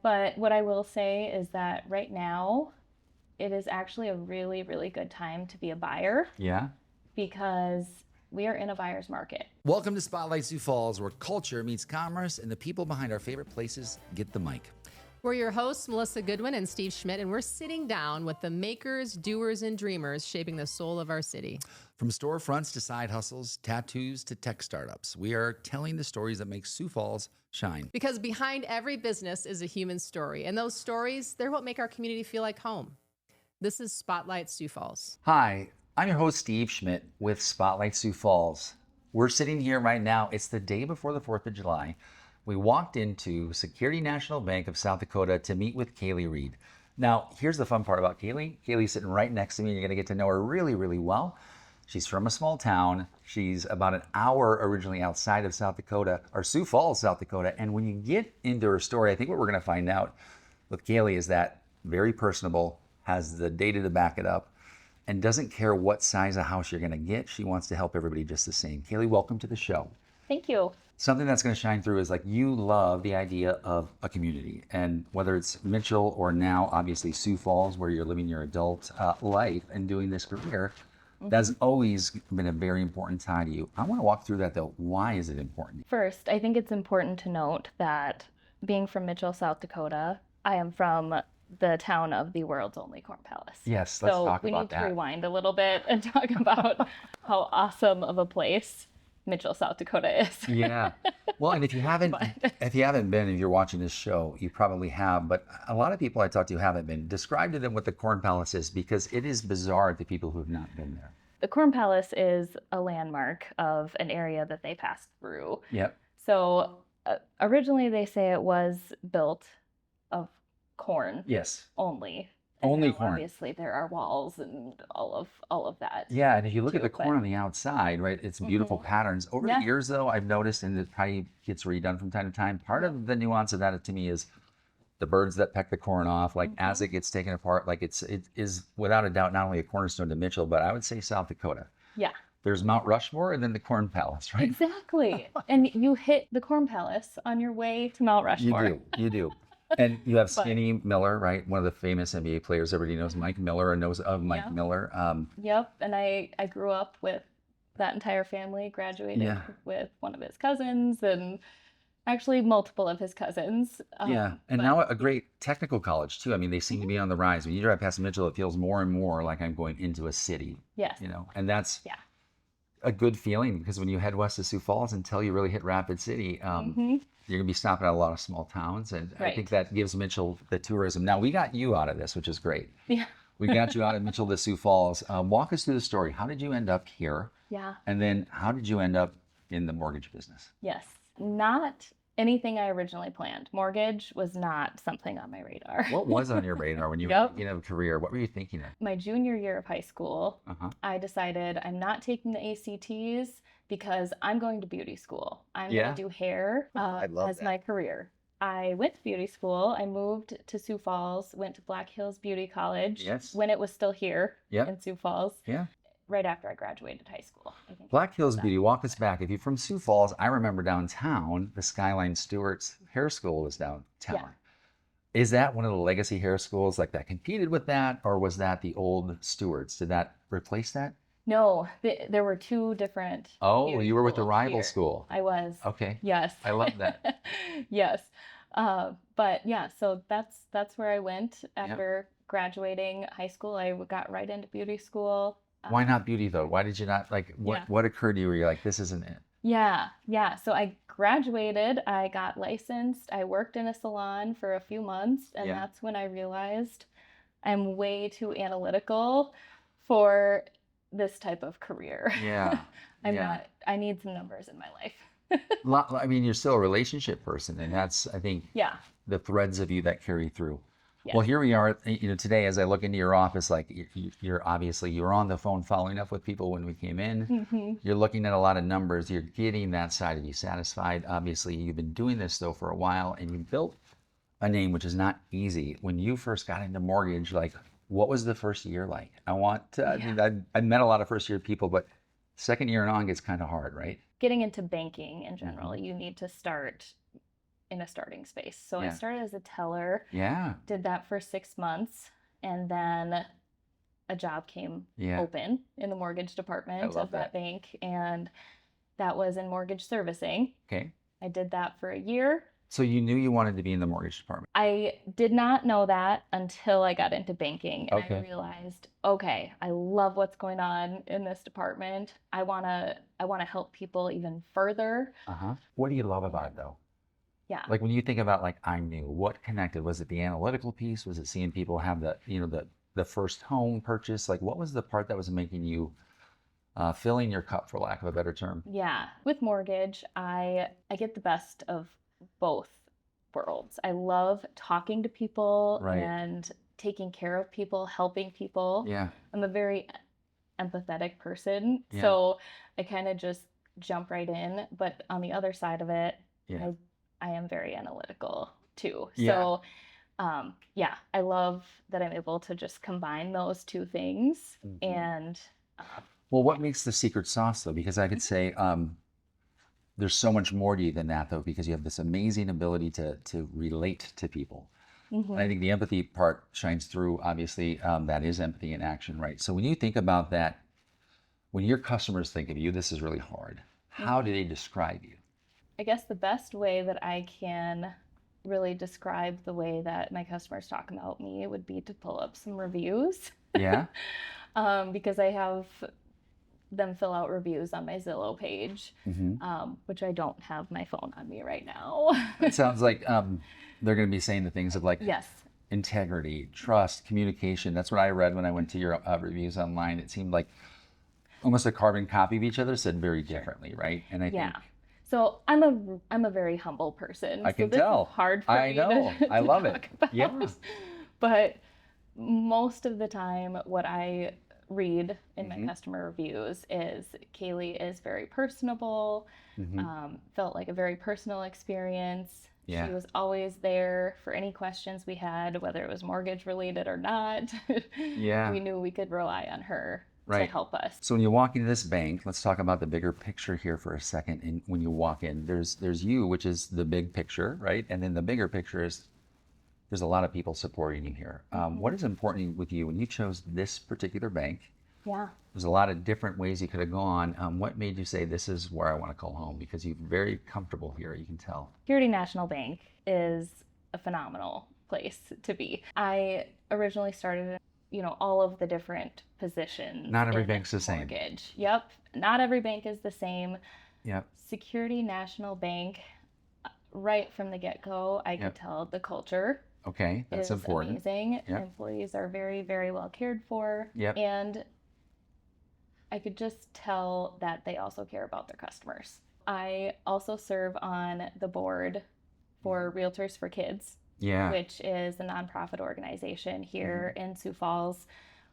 But what I will say is that right now, it is actually a really, really good time to be a buyer Yeah. because we are in a buyer's market. Welcome to Spotlight Sioux Falls, where culture meets commerce and the people behind our favorite places get the mic. We're your hosts, Melissa Goodwin and Steve Schmidt, and we're sitting down with the makers, doers, and dreamers shaping the soul of our city. From storefronts to side hustles, tattoos to tech startups, we are telling the stories that make Sioux Falls shine. Because behind every business is a human story, and those stories, they're what make our community feel like home. This is Spotlight Sioux Falls. Hi, I'm your host, Steve Schmidt with Spotlight Sioux Falls. We're sitting here right now. It's the day before the 4th of July. We walked into Security National Bank of South Dakota to meet with Kaleigh Reid. Now, here's the fun part about Kaleigh. Kaleigh's sitting right next to me. You're going to get to know her really, really well. She's from a small town. She's about an hour originally outside of South Dakota, or Sioux Falls, South Dakota. And when you get into her story, I think what we're going to find out with Kaleigh is that very personable, has the data to back it up, and doesn't care what size of house you're going to get. She wants to help everybody just the same. Kaleigh, welcome to the show. Thank you. Something that's going to shine through is like you love the idea of a community, and whether it's Mitchell or now obviously Sioux Falls, where you're living your adult life and doing this career, that's always been a very important tie to you. I want to walk through that though. Why is it important? First, I think it's important to note that being from Mitchell, South Dakota, I am from the town of the world's only corn palace. Yes, let's talk we about need that. to rewind a little bit and talk about how awesome of a place Mitchell, South Dakota is. Yeah. Well, and if you haven't been, and you're watching this show, you probably have, but a lot of people I talk to haven't been. Describe to them what the Corn Palace is, because it is bizarre to people who have not been there. The Corn Palace is a landmark of an area that they passed through. Yep. So originally they say it was built of corn. Yes. Only. Only now, corn. Obviously, there are walls and all of that. Yeah, and if you look at the too, corn on the outside, right, it's beautiful patterns. Over the years, though, I've noticed, and it probably gets redone from time to time, part of the nuance of that to me is the birds that peck the corn off, like as it gets taken apart, like it is without a doubt not only a cornerstone to Mitchell, but I would say South Dakota. Yeah. There's Mount Rushmore and then the Corn Palace, right? Exactly. And you hit the Corn Palace on your way to Mount Rushmore. You do. And you have Skinny Miller, right? One of the famous NBA players. Everybody knows Mike Miller or knows of Mike Miller. Yep. And I grew up with that entire family, graduated with one of his cousins and actually multiple of his cousins. And now a great technical college too. I mean, they seem to be on the rise. When you drive past Mitchell, it feels more and more like I'm going into a city. Yes. You know, and that's a good feeling, because when you head west of Sioux Falls until you really hit Rapid City, you're going to be stopping at a lot of small towns. And I think that gives Mitchell the tourism. Now, we got you out of this, which is great. Yeah. We got you out of Mitchell to Sioux Falls. Walk us through the story. How did you end up here? Yeah. And then how did you end up in the mortgage business? Yes. Not anything I originally planned. Mortgage was not something on my radar. What was on your radar when you were thinking of a career? What were you thinking of? My junior year of high school, I decided I'm not taking the ACTs because I'm going to beauty school. I'm going to do hair as my career. I went to beauty school. I moved to Sioux Falls, went to Black Hills Beauty College when it was still here in Sioux Falls. Yeah. Right after I graduated high school. Black Hills Beauty, walk us back. If you're from Sioux Falls, I remember downtown, the Skyline Stewart's hair school was downtown. Yeah. Is that one of the legacy hair schools like that competed with that, or was that the old Stewart's? Did that replace that? No, there were two different. Oh, you were with the rival school. I was. Okay. Yes. I love that. Yes. But yeah, so that's where I went after graduating high school. I got right into beauty school. Why not beauty though? Why did you not what occurred to you where you're like, this isn't it? Yeah. So I graduated, I got licensed, I worked in a salon for a few months, and that's when I realized I'm way too analytical for this type of career. Yeah. I need some numbers in my life. I mean, you're still a relationship person, and that's, I think, the threads of you that carry through. Yeah. Well, here we are, today, as I look into your office, like you're on the phone following up with people when we came in. You're looking at a lot of numbers. You're getting that side of you satisfied. Obviously, you've been doing this though for a while, and you built a name, which is not easy. When you first got into mortgage, like, what was the first year like? I met a lot of first year people, but second year and on gets kind of hard, right? Getting into banking in general, you need to start in a starting space. So I started as a teller. Yeah. Did that for 6 months, and then a job came open in the mortgage department of that bank, and that was in mortgage servicing. Okay. I did that for a year. So you knew you wanted to be in the mortgage department? I did not know that until I got into banking, and I realized, okay, I love what's going on in this department. I wanna help people even further. What do you love about it though? Yeah. Like when you think about like I'm new, what connected? Was it the analytical piece? Was it seeing people have the first home purchase? Like what was the part that was making you filling your cup, for lack of a better term? Yeah. With mortgage, I get the best of both worlds. I love talking to people and taking care of people, helping people. Yeah. I'm a very empathetic person. Yeah. So I kind of just jump right in. But on the other side of it, I am very analytical too. Yeah. So I love that I'm able to just combine those two things. And well, what makes the secret sauce though? Because I could say there's so much more to you than that though, because you have this amazing ability to relate to people. And I think the empathy part shines through, obviously. That is empathy in action, right? So when you think about that, when your customers think of you, this is really hard. How do they describe you? I guess the best way that I can really describe the way that my customers talk about me would be to pull up some reviews. Yeah. Because I have them fill out reviews on my Zillow page, which I don't have my phone on me right now. It sounds like they're going to be saying the things of like yes, integrity, trust, communication. That's what I read when I went to your reviews online. It seemed like almost a carbon copy of each other, said very differently, right? And I think so I'm a very humble person. I can so this tell. Is hard for me to I love it. About. Yeah. But most of the time, what I read in my customer reviews is Kaleigh is very personable, felt like a very personal experience. Yeah. She was always there for any questions we had, whether it was mortgage related or not. Yeah. We knew we could rely on her to help us. So when you walk into this bank, let's talk about the bigger picture here for a second. And when you walk in, there's you, which is the big picture, right? And then the bigger picture is there's a lot of people supporting you here. What is important with you when you chose this particular bank? Yeah. There's a lot of different ways you could have gone. What made you say this is where I want to call home? Because you're very comfortable here, you can tell. Security National Bank is a phenomenal place to be. I originally started, all of the different positions. Not every bank's the same. Mortgage. Yep. Not every bank is the same. Yep. Security National Bank, right from the get-go, I could tell the culture. Okay, that's important. Amazing. Yep. Employees are very, very well cared for. Yep. And I could just tell that they also care about their customers. I also serve on the board for Realtors for Kids, which is a nonprofit organization here in Sioux Falls,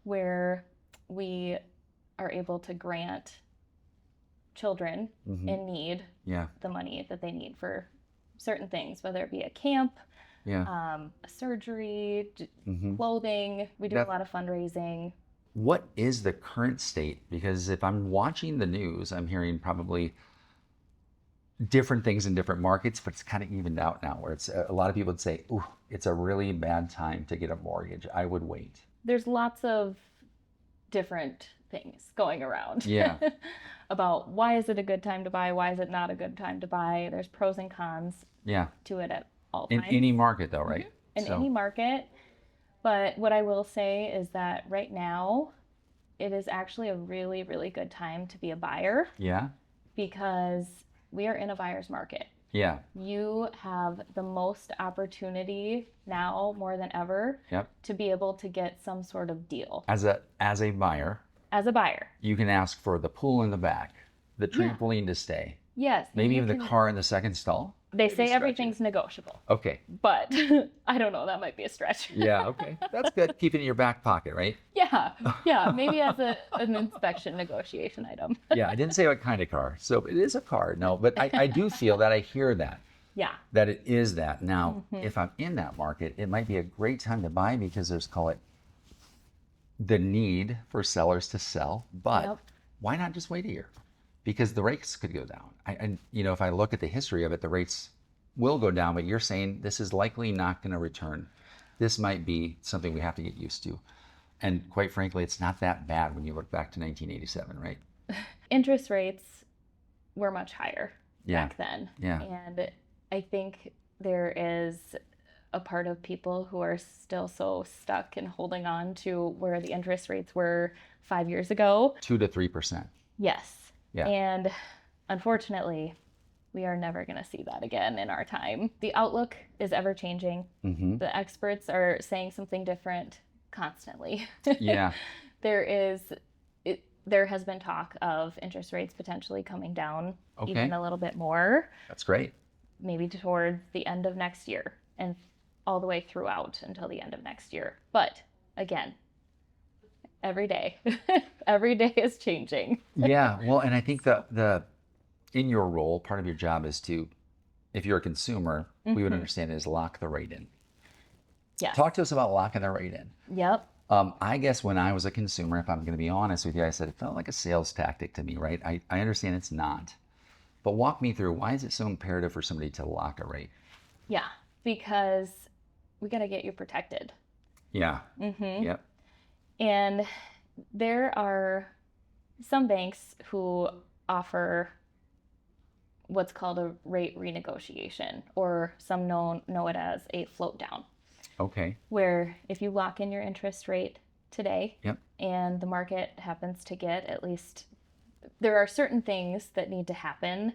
where we are able to grant children in need the money that they need for certain things, whether it be a camp, a surgery, clothing. We do a lot of fundraising. What is the current state? Because if I'm watching the news, I'm hearing probably different things in different markets, but it's kind of evened out now, where it's a lot of people would say, "Ooh, it's a really bad time to get a mortgage. I would wait." There's lots of different things going around. Yeah. About why is it a good time to buy? Why is it not a good time to buy? There's pros and cons to it at all times. In any market though, right? In any market. But what I will say is that right now, it is actually a really, really good time to be a buyer. Yeah. Because we are in a buyer's market. Yeah. You have the most opportunity now more than ever to be able to get some sort of deal. As a buyer. As a buyer. You can ask for the pool in the back, the trampoline to stay. Yes. Maybe even the car in the second stall. They say everything's negotiable. Okay. But I don't know, that might be a stretch. Yeah, okay. That's good. Keep it in your back pocket, right? Yeah, maybe as an inspection negotiation item. Yeah, I didn't say what kind of car. So it is a car, no, but I do feel that I hear that. Yeah. That it is that. Now, if I'm in that market, it might be a great time to buy because there's, call it, the need for sellers to sell. But why not just wait a year? Because the rates could go down. And if I look at the history of it, the rates will go down, but you're saying this is likely not going to return. This might be something we have to get used to. And quite frankly, it's not that bad when you look back to 1987, right? Interest rates were much higher back then. Yeah. And I think there is a part of people who are still so stuck and holding on to where the interest rates were 5 years ago. 2 to 3%. Yes. Yeah. And unfortunately, we are never going to see that again in our time. The outlook is ever changing. Mm-hmm. The experts are saying something different constantly. Yeah. There has been talk of interest rates potentially coming down Okay. even a little bit more. That's great. Maybe towards the end of next year and all the way throughout until the end of next year. But again, every day, every day is changing. Yeah. Well, and I think the in your role, part of your job is to, if you're a consumer, we would understand it as lock the rate in. Yes. Talk to us about locking the rate in. Yep. I guess when I was a consumer, if I'm going to be honest with you, I said it felt like a sales tactic to me, right? I understand it's not. But walk me through, why is it so imperative for somebody to lock a rate? Yeah, because we got to get you protected. Yeah. Mm-hmm. Yep. And there are some banks who offer what's called a rate renegotiation, or some know it as a float down. Okay. Where if you lock in your interest rate today, Yep. and the market happens to get at least, there are certain things that need to happen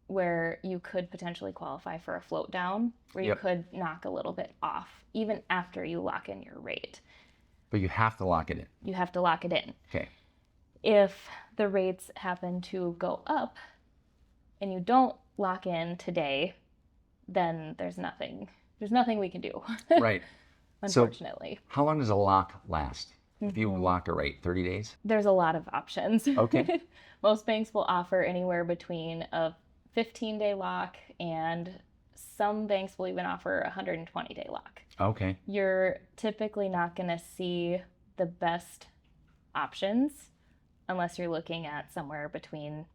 where you could potentially qualify for a float down, where you Yep. could knock a little bit off even after you lock in your rate. But you have to lock it in. You have to lock it in. Okay. If the rates happen to go up and you don't lock in today, then there's nothing we can do. Right. Unfortunately. So how long does a lock last? If you lock a rate, 30 days? There's a lot of options. Okay. Most banks will offer anywhere between a 15-day lock, and some banks will even offer a 120-day lock. Okay. You're typically not going to see the best options unless you're looking at somewhere between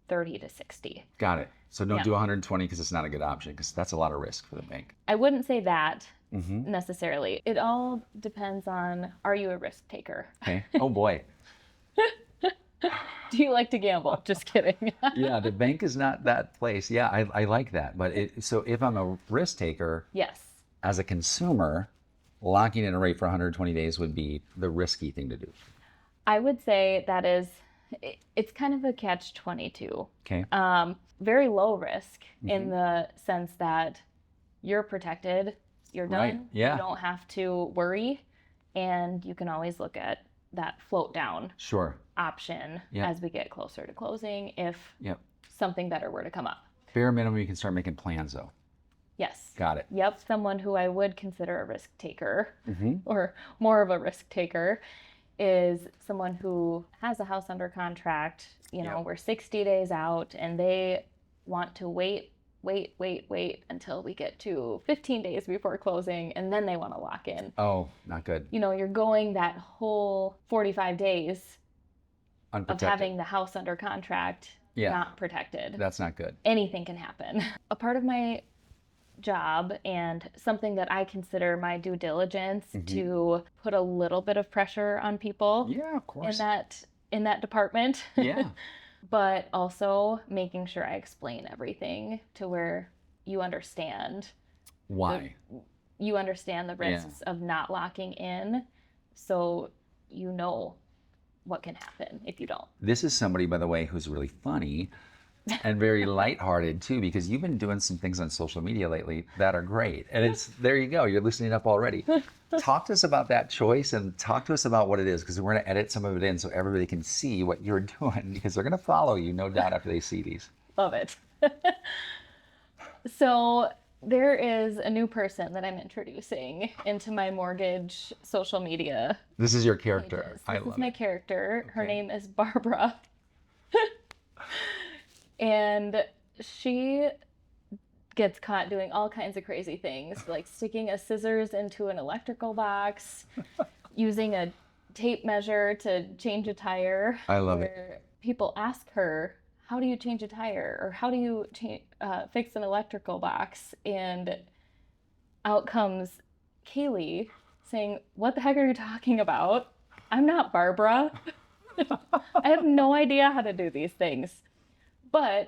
30 to 60. Got it. So don't do 120 because it's not a good option, because that's a lot of risk for the bank. I wouldn't say that necessarily. It all depends on, are you a risk taker? Okay. Oh boy. Do you like to gamble? Just kidding. Yeah, the bank is not that place. Yeah, I like that. But so if I'm a risk taker, Yes. as a consumer, locking in a rate for 120 days would be the risky thing to do. I would say that it's kind of a catch-22. Okay. Very low risk in the sense that you're protected, you're done. Right. Yeah. You don't have to worry, and you can always look at that float down Sure. option as we get closer to closing if something better were to come up. Bare minimum, you can start making plans though. Yes. Got it. Yep. Someone who I would consider a risk taker or more of a risk taker is someone who has a house under contract, we're 60 days out, and they want to wait until we get to 15 days before closing, and then they want to lock in. Oh, not good. You're going that whole 45 days Unprotected. of having the house under contract not protected. That's not good. Anything can happen. A part of my job, and something that I consider my due diligence, to put a little bit of pressure on people Of course. in that department. Yeah. But also making sure I explain everything to where you understand. Why? You understand the risks of not locking in, so you know what can happen if you don't. This is somebody, by the way, who's really funny and very lighthearted too, because you've been doing some things on social media lately that are great. And there you go, you're loosening up already. Talk to us about that choice, and talk to us about what it is, because we're going to edit some of it in so everybody can see what you're doing, because they're going to follow you, no doubt, after they see these. Love it. So there is a new person that I'm introducing into my mortgage social media. This is your character. Pages. This is my character. Okay. Her name is Barbara. And she gets caught doing all kinds of crazy things, like sticking a scissors into an electrical box, using a tape measure to change a tire. I love it. People ask her, how do you change a tire? Or how do you fix an electrical box? And out comes Kaleigh saying, what the heck are you talking about? I'm not Barbara. I have no idea how to do these things. But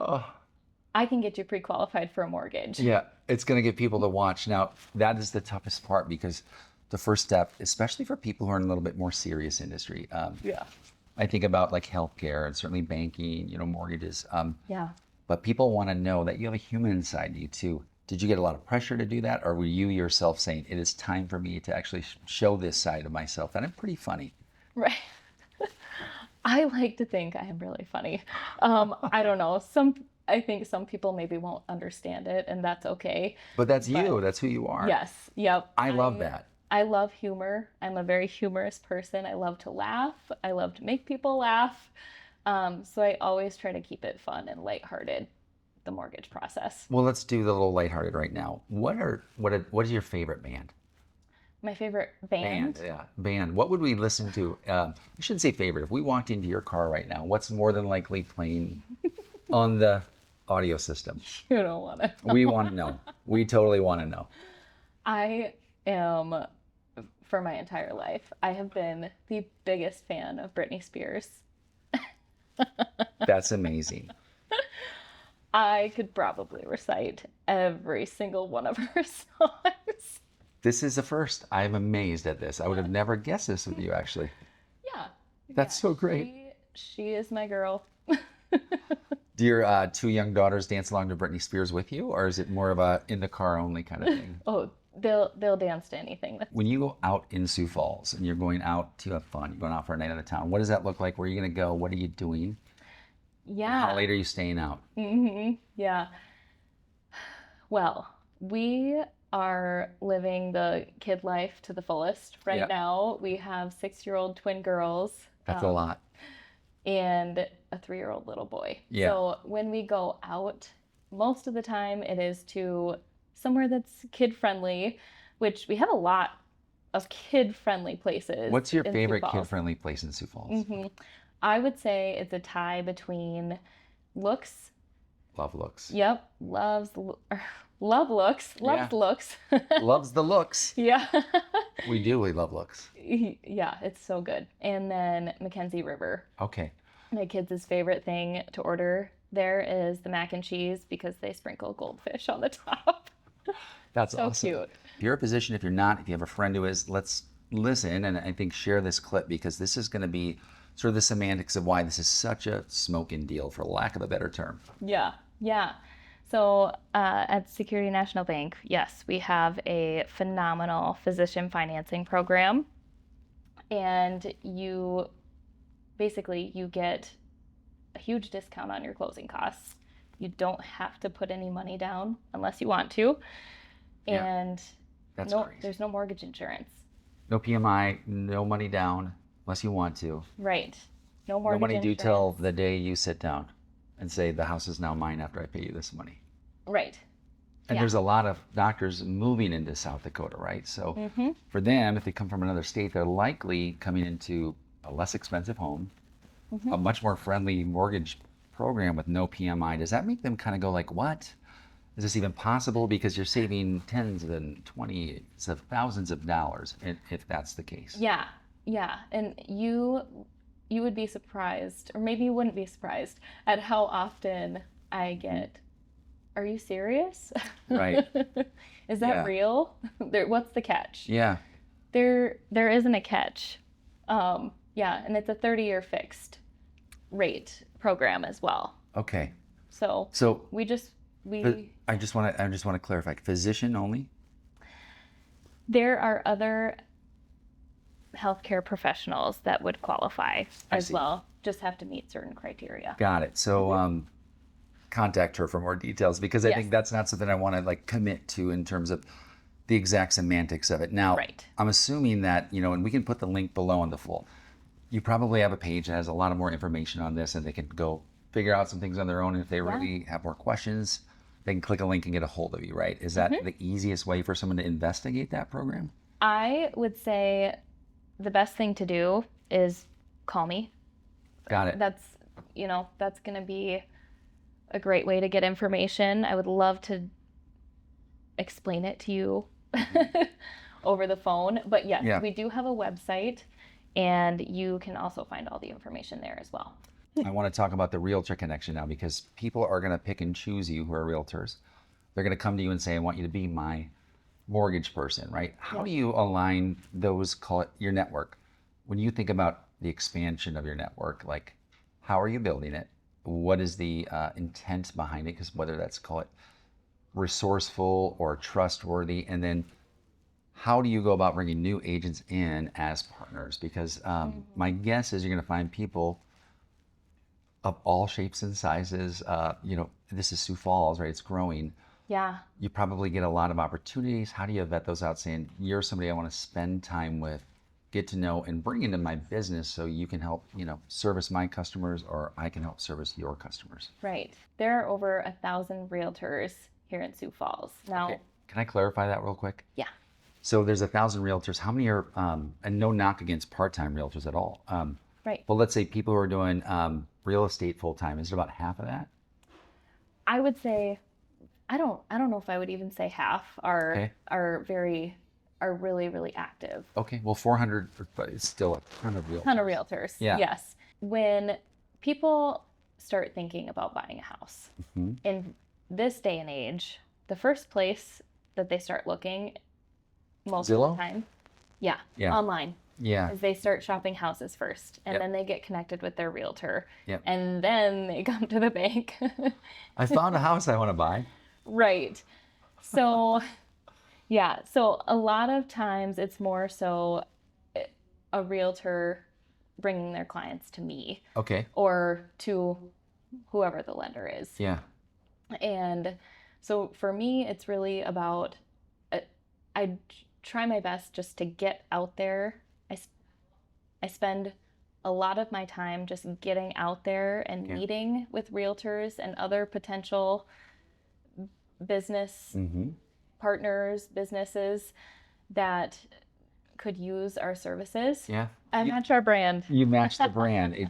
I can get you pre-qualified for a mortgage. Yeah, it's going to get people to watch. Now, that is the toughest part because the first step, especially for people who are in a little bit more serious industry. I think about like healthcare and certainly banking, mortgages. But people want to know that you have a human inside you too. Did you get a lot of pressure to do that? Or were you yourself saying, it is time for me to actually show this side of myself? And I'm pretty funny. Right. I like to think I am really funny. I don't know. I think some people maybe won't understand it, and that's okay. But that's you. That's who you are. Yes. Yep. I love that. I love humor. I'm a very humorous person. I love to laugh. I love to make people laugh. So I always try to keep it fun and lighthearted, the mortgage process. Well, let's do the little lighthearted right now. What is your favorite band? My favorite band? Band. What would we listen to? I shouldn't say favorite. If we walked into your car right now, what's more than likely playing on the audio system? You don't want to know. We want to know. We totally want to know. I am, for my entire life, I have been the biggest fan of Britney Spears. That's amazing. I could probably recite every single one of her songs. This is a first. I'm amazed at this. I would have never guessed this with you, actually. Yeah. That's so great. She is my girl. Do your two young daughters dance along to Britney Spears with you, or is it more of a in the car only kind of thing? Oh, they'll dance to anything. When you go out in Sioux Falls and you're going out to have fun, you're going out for a night out of town, what does that look like? Where are you going to go? What are you doing? Yeah. How late are you staying out? Yeah. Well, we are living the kid life to the fullest right now. We have 6-year-old twin girls. That's a lot. And a 3-year-old little boy. Yeah. So when we go out, most of the time it is to somewhere that's kid-friendly, which we have a lot of kid-friendly places. What's your favorite kid-friendly place in Sioux Falls? I would say it's a tie between looks. Love looks. Yep. Love looks. Loves looks. Loves the looks. Yeah. We do. We love looks. Yeah, it's so good. And then Mackenzie River. Okay. My kids' favorite thing to order there is the mac and cheese because they sprinkle goldfish on the top. That's so awesome. Cute. If you're a physician, if you're not, if you have a friend who is, let's listen and I think share this clip because this is going to be sort of the semantics of why this is such a smoking deal, for lack of a better term. Yeah. So at Security National Bank, yes, we have a phenomenal physician financing program. And you get a huge discount on your closing costs. You don't have to put any money down unless you want to. And That's crazy. There's no mortgage insurance. No PMI, no money down unless you want to. Right. No mortgage insurance. No money due till the day you sit down and say, the house is now mine after I pay you this money. Right. And there's a lot of doctors moving into South Dakota, right? So for them, if they come from another state, they're likely coming into a less expensive home, a much more friendly mortgage program with no PMI. Does that make them kind of go like, what? Is this even possible? Because you're saving tens and twenties of thousands of dollars if that's the case. Yeah. And you would be surprised, or maybe you wouldn't be surprised at how often I get, are you serious? Right. Is that real? What's the catch? Yeah. There isn't a catch. And it's a 30-year fixed rate program as well. Okay. So I just want to clarify, physician only? There are other healthcare professionals that would qualify as well. Just have to meet certain criteria. Got it. So contact her for more details because I think that's not something I want to commit to in terms of the exact semantics of it. Now, I'm assuming that, and we can put the link below on the full. You probably have a page that has a lot of more information on this and they can go figure out some things on their own. And if they really have more questions, they can click a link and get a hold of you, right? Is that the easiest way for someone to investigate that program? I would say the best thing to do is call me. Got it. That's going to be a great way to get information. I would love to explain it to you over the phone. But yes, we do have a website, and you can also find all the information there as well. I want to talk about the realtor connection now, because people are going to pick and choose you who are realtors. They're going to come to you and say, I want you to be my mortgage person, right? How do you align those, call it your network? When you think about the expansion of your network, like how are you building it? What is the intent behind it? Because whether that's, call it resourceful or trustworthy, and then how do you go about bringing new agents in as partners? Because my guess is you're going to find people of all shapes and sizes. This is Sioux Falls, right? It's growing. Yeah. You probably get a lot of opportunities. How do you vet those out, saying you're somebody I want to spend time with, get to know, and bring into my business so you can help, service my customers, or I can help service your customers? Right. There are over 1,000 realtors here in Sioux Falls. Now, okay. Can I clarify that real quick? Yeah. So there's 1,000 realtors. How many are, and no knock against part-time realtors at all. Right. But let's say people who are doing real estate full-time, is it about half of that? I would say, I don't know if I would even say half are really, really active. Okay, well, 400, but it's still a ton of realtors. Ton of realtors, yeah. Yes. When people start thinking about buying a house, in this day and age, the first place that they start looking most Zillow? of the time, online. Yeah. Is they start shopping houses first, and then they get connected with their realtor, Yep. and then they come to the bank. I found a house I want to buy. Right. So, so a lot of times it's more so a realtor bringing their clients to me. Okay. Or to whoever the lender is. Yeah. And so for me, it's really about, I try my best just to get out there. I spend a lot of my time just getting out there and meeting with realtors and other potential business partners, businesses that could use our services. Yeah. I match our brand. You match the brand.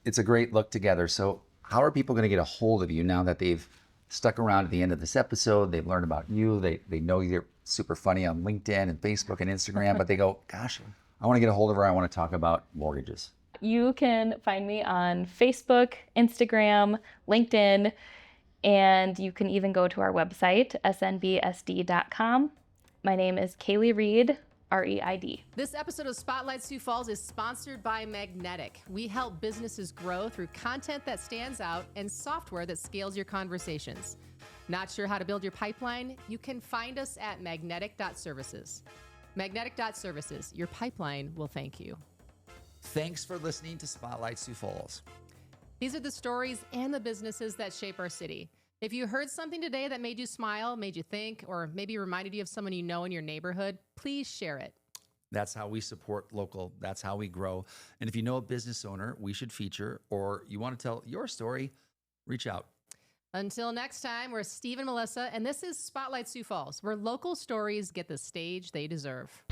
It's a great look together. So how are people going to get a hold of you now that they've stuck around at the end of this episode? They've learned about you. They know you're super funny on LinkedIn and Facebook and Instagram, but they go, gosh, I want to get a hold of her. I want to talk about mortgages. You can find me on Facebook, Instagram, LinkedIn, and you can even go to our website, snbsd.com. My name is Kaleigh Reid, REID. This episode of Spotlight Sioux Falls is sponsored by Magnetic. We help businesses grow through content that stands out and software that scales your conversations. Not sure how to build your pipeline? You can find us at magnetic.services. Magnetic.services. Your pipeline will thank you. Thanks for listening to Spotlight Sioux Falls. These are the stories and the businesses that shape our city. If you heard something today that made you smile, made you think, or maybe reminded you of someone you know in your neighborhood, please share it. That's how we support local. That's how we grow. And if you know a business owner we should feature, or you want to tell your story, reach out. Until next time, we're Steve and Melissa, and this is Spotlight Sioux Falls, where local stories get the stage they deserve.